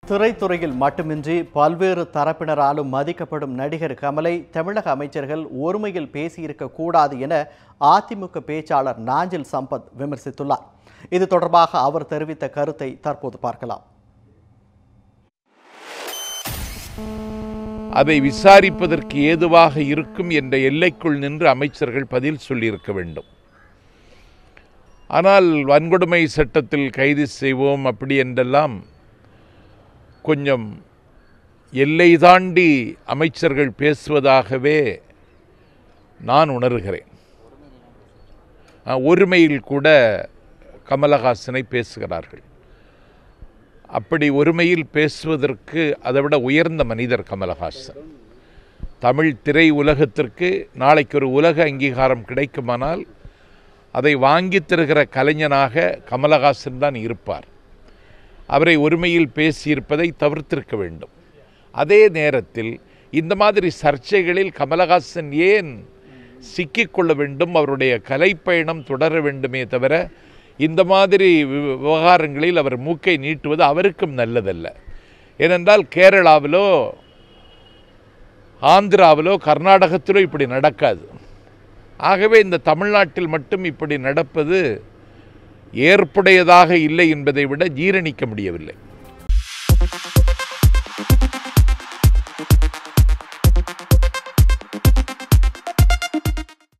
திரைத்துறையில் மட்டுமின்றி பல்வேறு தரப்பினராலும் மதிக்கப்படும் நடிகர் கமலை தமிழக அமைச்சர்கள் ஒருமையில் பேசியிருக்க கூடாது என அதிமுக பேச்சாளர் நாஞ்சில் சம்பத் விமர்சித்துள்ளார். இது தொடர்பாக அவர் தெரிவித்த கருத்தை தற்போது பார்க்கலாம். அதை விசாரிப்பதற்கு ஏதுவாக இருக்கும் என்ற எல்லைக்குள் நின்று அமைச்சர்கள் பதில் சொல்லியிருக்க வேண்டும். ஆனால் வன்கொடுமை சட்டத்தில் கைது செய்வோம் அப்படி என்றெல்லாம் கொஞ்சம் எல்லை தாண்டி அமைச்சர்கள் பேசுவதாகவே நான் உணர்கிறேன். ஒருமையில் கூட கமலஹாசனை பேசுகிறார்கள். அப்படி ஒருமையில் பேசுவதற்கு அதைவிட உயர்ந்த மனிதர் கமலஹாசன். தமிழ் திரை உலகத்திற்கு நாளைக்கு ஒரு உலக அங்கீகாரம் கிடைக்குமானால் அதை வாங்கி தருகிற கலைஞனாக கமலஹாசன் தான் இருப்பார். அவரை ஒருமையில் பேசியிருப்பதை தவிர்த்திருக்க வேண்டும். அதே நேரத்தில் இந்த மாதிரி சர்ச்சைகளில் கமலஹாசன் ஏன் சிக்கிக்கொள்ள வேண்டும்? அவருடைய கலைப்பயணம் தொடர வேண்டுமே தவிர இந்த மாதிரி விவகாரங்களில் அவர் மூக்கை நீட்டுவது அவருக்கும் நல்லதல்ல. ஏனென்றால் கேரளாவிலோ ஆந்திராவிலோ கர்நாடகத்திலோ இப்படி நடக்காது. ஆகவே இந்த தமிழ்நாட்டில் மட்டும் இப்படி நடப்பது ஏற்புடையதாக இல்லை என்பதை விட ஜீரணிக்க முடியவில்லை.